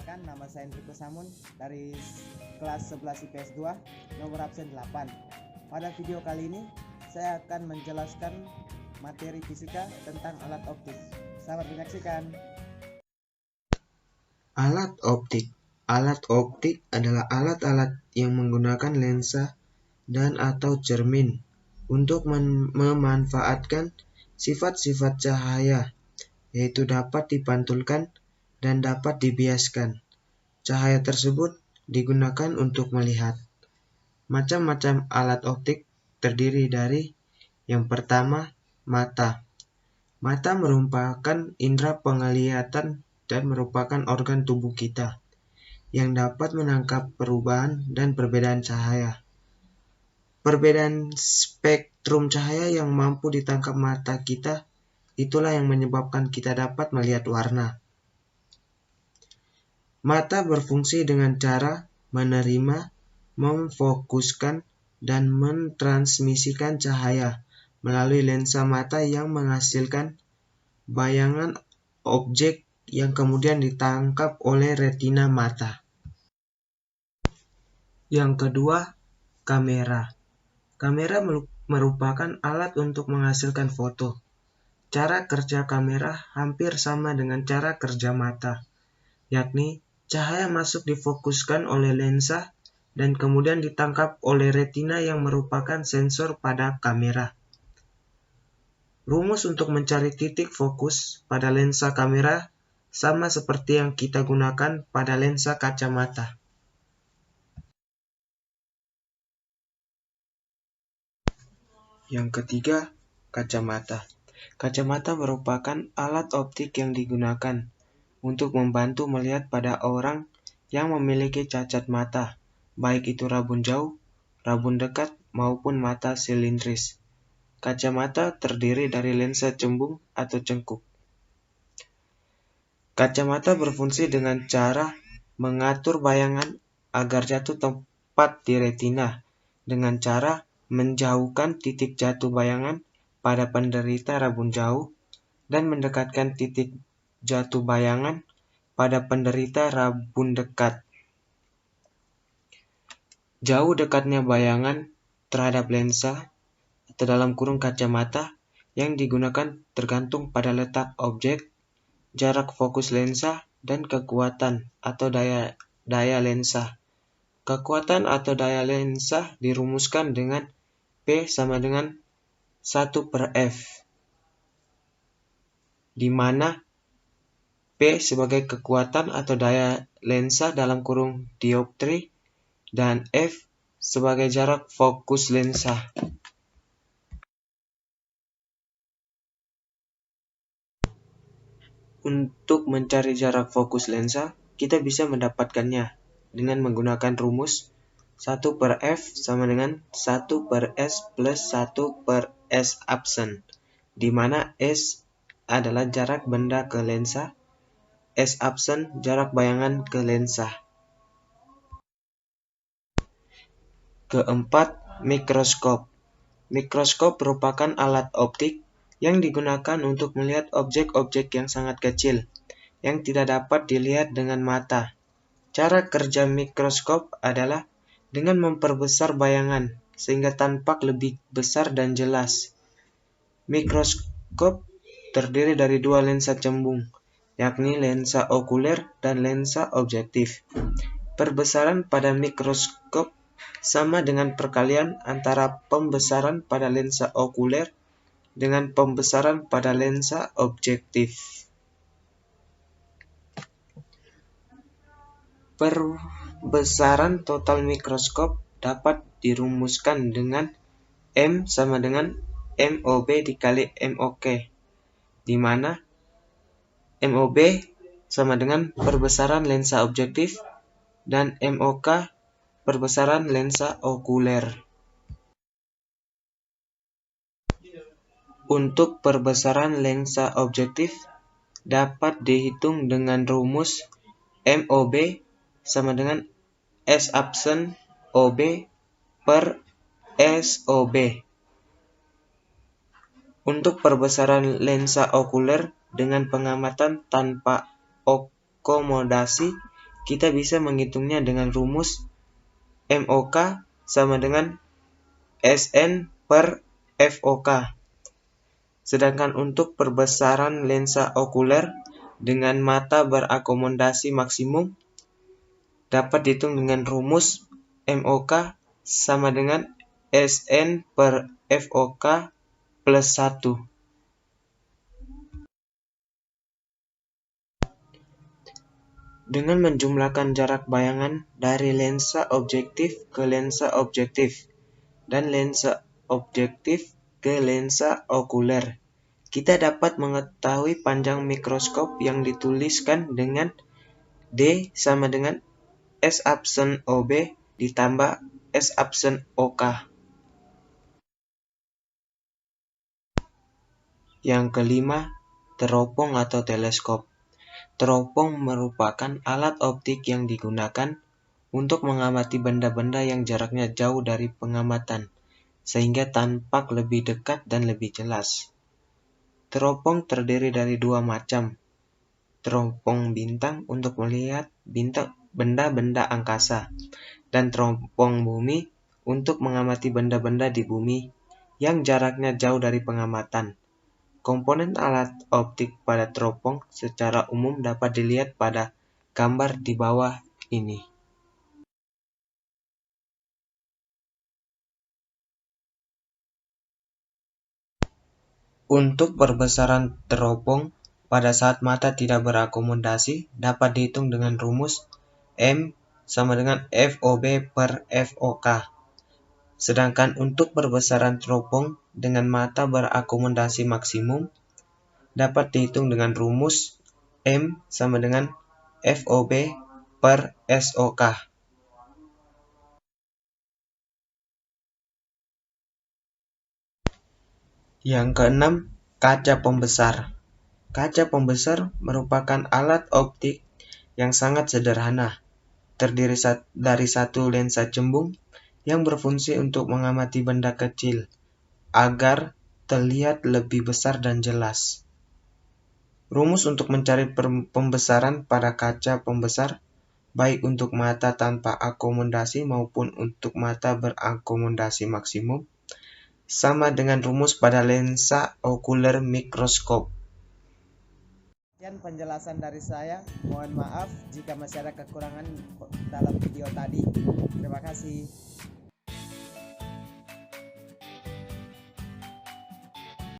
Perkenalkan, nama saya Enrico Samun dari kelas 11 IPS 2, nomor absen 8. Pada video kali ini, saya akan menjelaskan materi fisika tentang alat optik. Selamat menyaksikan. Alat optik. Alat optik adalah alat-alat yang menggunakan lensa dan atau cermin untuk memanfaatkan sifat-sifat cahaya, yaitu dapat dipantulkan dan dapat dibiaskan. Cahaya tersebut digunakan untuk melihat. Macam-macam alat optik terdiri dari yang pertama, mata. Mata merupakan indera penglihatan dan merupakan organ tubuh kita yang dapat menangkap perubahan dan perbedaan cahaya. Perbedaan spektrum cahaya yang mampu ditangkap mata kita, itulah yang menyebabkan kita dapat melihat warna. Mata berfungsi dengan cara menerima, memfokuskan, dan mentransmisikan cahaya melalui lensa mata yang menghasilkan bayangan objek yang kemudian ditangkap oleh retina mata. Yang kedua, kamera. Kamera merupakan alat untuk menghasilkan foto. Cara kerja kamera hampir sama dengan cara kerja mata, yakni cahaya masuk difokuskan oleh lensa dan kemudian ditangkap oleh retina yang merupakan sensor pada kamera. Rumus untuk mencari titik fokus pada lensa kamera sama seperti yang kita gunakan pada lensa kacamata. Yang ketiga, kacamata. Kacamata merupakan alat optik yang digunakan untuk membantu melihat pada orang yang memiliki cacat mata, baik itu rabun jauh, rabun dekat, maupun mata silindris. Kacamata terdiri dari lensa cembung atau cengkuk. Kacamata berfungsi dengan cara mengatur bayangan agar jatuh tepat di retina dengan cara menjauhkan titik jatuh bayangan pada penderita rabun jauh dan mendekatkan titik jatuh bayangan pada penderita rabun dekat. Jauh dekatnya bayangan terhadap lensa atau dalam kurung kacamata yang digunakan tergantung pada letak objek, jarak fokus lensa, dan kekuatan atau daya lensa. Kekuatan atau daya lensa dirumuskan dengan P sama dengan 1/F, di mana P sebagai kekuatan atau daya lensa dalam kurung dioptri dan F sebagai jarak fokus lensa. Untuk mencari jarak fokus lensa, kita bisa mendapatkannya dengan menggunakan rumus 1/F sama dengan 1/S plus 1/S absen, di mana S adalah jarak benda ke lensa, S absen jarak bayangan ke lensa. Keempat, mikroskop. Mikroskop merupakan alat optik yang digunakan untuk melihat objek-objek yang sangat kecil, yang tidak dapat dilihat dengan mata. Cara kerja mikroskop adalah dengan memperbesar bayangan, sehingga tampak lebih besar dan jelas. Mikroskop terdiri dari dua lensa cembung, yakni lensa okuler dan lensa objektif. Perbesaran pada mikroskop sama dengan perkalian antara pembesaran pada lensa okuler dengan pembesaran pada lensa objektif. Perbesaran total mikroskop dapat dirumuskan dengan M sama dengan MOB dikali MOK, di mana MOB sama dengan perbesaran lensa objektif dan MOK perbesaran lensa okuler. Untuk perbesaran lensa objektif dapat dihitung dengan rumus MOB sama dengan S absen OB per SOB. Untuk perbesaran lensa okuler dengan pengamatan tanpa akomodasi, kita bisa menghitungnya dengan rumus MOK sama dengan SN per FOK. Sedangkan untuk perbesaran lensa okuler dengan mata berakomodasi maksimum dapat dihitung dengan rumus MOK sama dengan SN per FOK plus 1. Dengan menjumlahkan jarak bayangan dari lensa objektif ke lensa objektif dan lensa objektif ke lensa okuler, kita dapat mengetahui panjang mikroskop yang dituliskan dengan D sama dengan S absen OB ditambah S absen OK. Yang kelima, teropong atau teleskop. Teropong merupakan alat optik yang digunakan untuk mengamati benda-benda yang jaraknya jauh dari pengamatan, sehingga tampak lebih dekat dan lebih jelas. Teropong terdiri dari dua macam. Teropong bintang untuk melihat benda-benda angkasa, dan teropong bumi untuk mengamati benda-benda di bumi yang jaraknya jauh dari pengamatan. Komponen alat optik pada teropong secara umum dapat dilihat pada gambar di bawah ini. Untuk perbesaran teropong pada saat mata tidak berakomodasi dapat dihitung dengan rumus M sama dengan FOB per FOK. Sedangkan untuk perbesaran teropong dengan mata berakomodasi maksimum dapat dihitung dengan rumus M sama dengan FOB per SOK. Yang keenam, kaca pembesar. Kaca pembesar merupakan alat optik yang sangat sederhana, terdiri dari satu lensa cembung yang berfungsi untuk mengamati benda kecil agar terlihat lebih besar dan jelas. Rumus untuk mencari pembesaran pada kaca pembesar, baik untuk mata tanpa akomodasi maupun untuk mata berakomodasi maksimum, sama dengan rumus pada lensa okuler mikroskop. Sekian penjelasan dari saya. Mohon maaf jika masih ada kekurangan dalam video tadi. Terima kasih.